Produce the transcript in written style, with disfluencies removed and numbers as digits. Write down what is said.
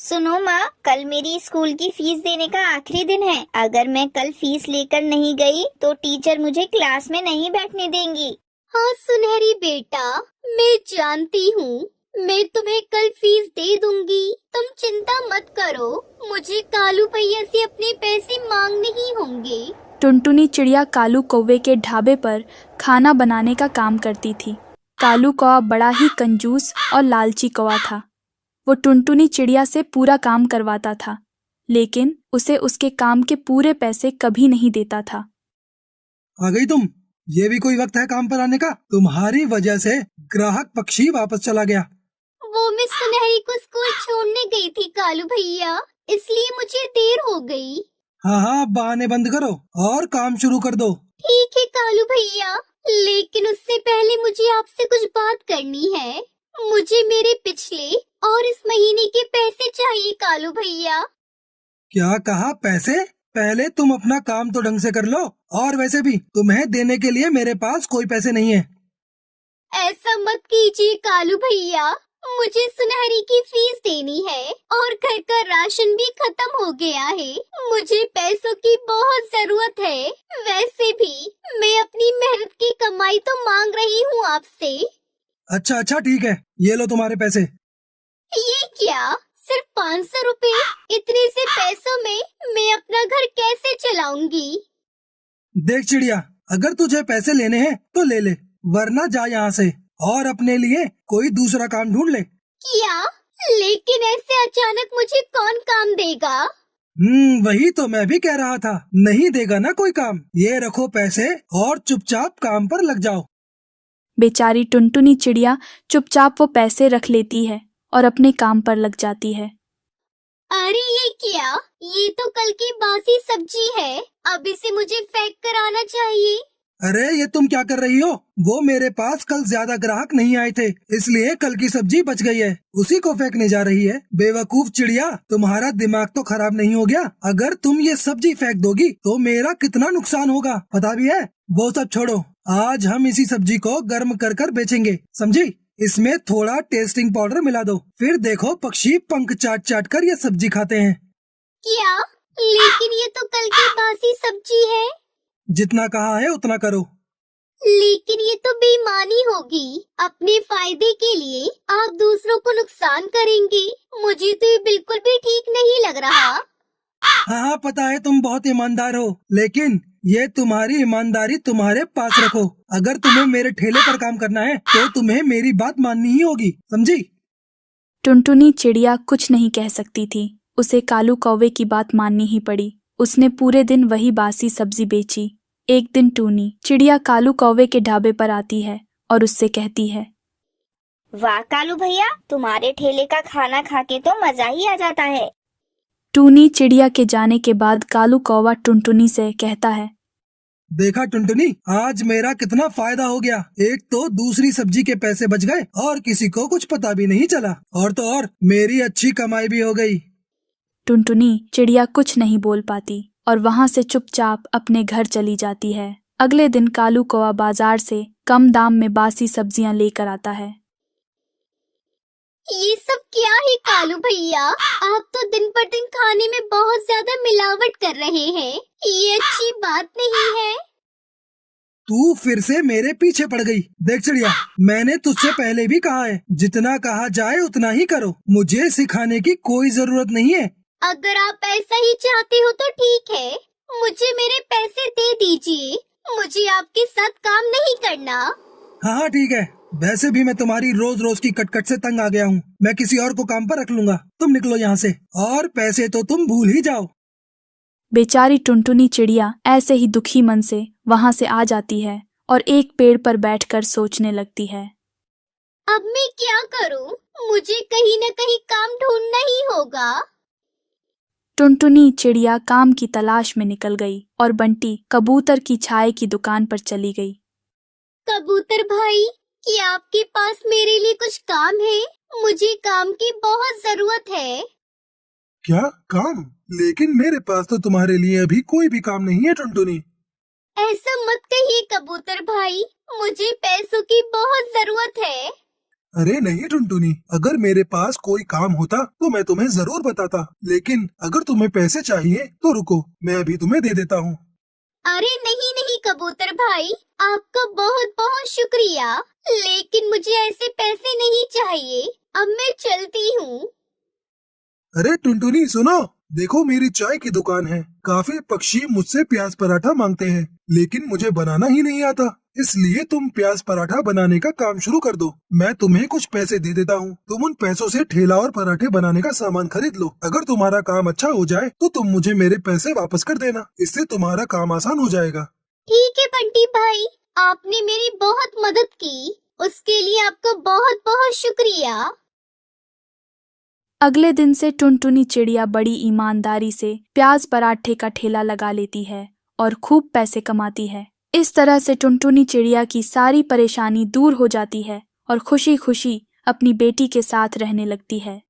सुनो माँ, कल मेरी स्कूल की फीस देने का आखिरी दिन है। अगर मैं कल फीस लेकर नहीं गई तो टीचर मुझे क्लास में नहीं बैठने देंगी। हाँ सुनहरी बेटा, मैं जानती हूँ। मैं तुम्हें कल फीस दे दूंगी, तुम चिंता मत करो। मुझे कालू भैया से अपने पैसे मांगने ही होंगे। टुनटुनी चिड़िया कालू कौवे के ढाबे पर खाना बनाने का काम करती थी। कालू कौवा बड़ा ही कंजूस और लालची कौवा था। वो टुनटुनी चिड़िया से पूरा काम करवाता था, लेकिन उसे उसके काम के पूरे पैसे कभी नहीं देता था। आ गई तुम? ये भी कोई वक्त है काम पर आने का? तुम्हारी वजह से ग्राहक पक्षी वापस चला गया। वो मैं सुनहरी को स्कूल छोड़ने गई थी कालू भैया, इसलिए मुझे देर हो गई। हाँ, बहाने बंद करो और काम शुरू कर दो। ठीक है कालू भैया, लेकिन उससे पहले मुझे आपसे कुछ बात करनी है। मुझे मेरे पिछले और इस महीने के पैसे चाहिए कालू भैया। क्या कहा? पैसे? पहले तुम अपना काम तो ढंग से कर लो, और वैसे भी तुम्हें देने के लिए मेरे पास कोई पैसे नहीं है। ऐसा मत कीजिए कालू भैया, मुझे सुनहरी की फीस देनी है और घर का राशन भी खत्म हो गया है। मुझे पैसों की बहुत जरूरत है। वैसे भी मैं अपनी मेहनत की कमाई तो मांग रही हूँ आपसे। अच्छा ठीक है, ये लो तुम्हारे पैसे। ये क्या, सिर्फ 500 रुपए? इतने से पैसों में मैं अपना घर कैसे चलाऊंगी? देख चिड़िया, अगर तुझे पैसे लेने हैं तो ले ले, वरना जा यहाँ से और अपने लिए कोई दूसरा काम ढूंढ ले। क्या? लेकिन ऐसे अचानक मुझे कौन काम देगा? वही तो मैं भी कह रहा था, नहीं देगा ना कोई काम। ये रखो पैसे और चुपचाप काम पर लग जाओ। बेचारी टुनटुनी चिड़िया चुपचाप वो पैसे रख लेती है और अपने काम पर लग जाती है। अरे ये क्या, ये तो कल की बासी सब्जी है। अब इसे मुझे फेंक कर आना चाहिए। अरे ये तुम क्या कर रही हो? वो मेरे पास कल ज्यादा ग्राहक नहीं आए थे, इसलिए कल की सब्जी बच गई है, उसी को फेंकने जा रही है। बेवकूफ चिड़िया, तुम्हारा दिमाग तो खराब नहीं हो गया? अगर तुम ये सब्जी फेंक दोगी तो मेरा कितना नुकसान होगा पता भी है? वो सब छोड़ो, आज हम इसी सब्जी को गर्म कर कर बेचेंगे, समझी? इसमें थोड़ा टेस्टिंग पाउडर मिला दो, फिर देखो पक्षी पंख चाट चाट कर ये सब्जी खाते हैं। क्या? लेकिन ये तो कल की बासी सब्जी है। जितना कहा है उतना करो। लेकिन ये तो बेईमानी होगी। अपने फायदे के लिए आप दूसरों को नुकसान करेंगे। मुझे तो ये बिल्कुल भी ठीक नहीं लग रहा। हाँ, पता है तुम बहुत ईमानदार हो, लेकिन ये तुम्हारी ईमानदारी तुम्हारे पास रखो। अगर तुम्हें मेरे ठेले पर काम करना है तो तुम्हें मेरी बात माननी ही होगी, समझी? टुनटुनी चिड़िया कुछ नहीं कह सकती थी, उसे कालू कौवे की बात माननी ही पड़ी। उसने पूरे दिन वही बासी सब्जी बेची। एक दिन टूनी चिड़िया कालू कौवे के ढाबे पर आती है और उससे कहती है, वाह कालू भैया, तुम्हारे ठेले का खाना खा के तो मजा ही आ जाता है। टूनी चिड़िया के जाने के बाद कालू कौवा टुनटुनी से कहता है, देखा टुनटुनी, आज मेरा कितना फायदा हो गया। एक तो दूसरी सब्जी के पैसे बच गए और किसी को कुछ पता भी नहीं चला, और तो और मेरी अच्छी कमाई भी हो गई। टुनटुनी चिड़िया कुछ नहीं बोल पाती और वहां से चुपचाप अपने घर चली जाती है। अगले दिन कालू कौवा बाजार से कम दाम में बासी सब्जियां लेकर आता है। ये सब क्या है कालू भैया? आप तो दिन पर दिन खाने में बहुत ज्यादा मिलावट कर रहे हैं। ये अच्छी बात नहीं है। तू फिर से मेरे पीछे पड़ गई। देख चिड़िया, मैंने तुझसे पहले भी कहा है, जितना कहा जाए उतना ही करो। मुझे सिखाने की कोई जरूरत नहीं है। अगर आप ऐसा ही चाहते हो तो ठीक है, मुझे मेरे पैसे दे दीजिए। मुझे आपके साथ काम नहीं करना। हाँ ठीक है, वैसे भी मैं तुम्हारी रोज रोज की कटकट से तंग आ गया हूँ। मैं किसी और को काम पर रख लूंगा। तुम निकलो यहाँ से, और पैसे तो तुम भूल ही जाओ। बेचारी टुनटुनी चिड़िया ऐसे ही दुखी मन से वहां से आ जाती है और एक पेड़ पर बैठकर सोचने लगती है, अब मैं क्या करूँ? मुझे कहीं न कहीं काम ढूंढना ही होगा। टुनटुनी चिड़िया काम की तलाश में निकल गई और बंटी कबूतर की छाए की दुकान पर चली गई। कबूतर भाई, क्या आपके पास मेरे लिए कुछ काम है? मुझे काम की बहुत जरूरत है। क्या काम? लेकिन मेरे पास तो तुम्हारे लिए अभी कोई भी काम नहीं है टुनटुनी। ऐसा मत कहिए कबूतर भाई, मुझे पैसों की बहुत जरूरत है। अरे नहीं टुनटुनी, अगर मेरे पास कोई काम होता तो मैं तुम्हें जरूर बताता, लेकिन अगर तुम्हें पैसे चाहिए तो रुको, मैं अभी तुम्हें दे देता हूँ। अरे नहीं नहीं कबूतर भाई, आपका बहुत बहुत शुक्रिया, लेकिन मुझे ऐसे पैसे नहीं चाहिए। अब मैं चलती हूँ। अरे टुनटुनी सुनो, देखो मेरी चाय की दुकान है, काफी पक्षी मुझसे प्याज पराठा मांगते हैं, लेकिन मुझे बनाना ही नहीं आता, इसलिए तुम प्याज पराठा बनाने का काम शुरू कर दो। मैं तुम्हें कुछ पैसे दे देता हूँ, तुम उन पैसों से ठेला और पराठे बनाने का सामान खरीद लो। अगर तुम्हारा काम अच्छा हो जाए तो तुम मुझे मेरे पैसे वापस कर देना, इससे तुम्हारा काम आसान हो जाएगा। ठीक है बंटी भाई, आपने मेरी बहुत मदद की, उसके लिए आपका बहुत बहुत शुक्रिया। अगले दिन से टुनटुनी चिड़िया बड़ी ईमानदारी से प्याज पराठे का ठेला लगा लेती है और खूब पैसे कमाती है। इस तरह से टुनटुनी चिड़िया की सारी परेशानी दूर हो जाती है और खुशी खुशी अपनी बेटी के साथ रहने लगती है।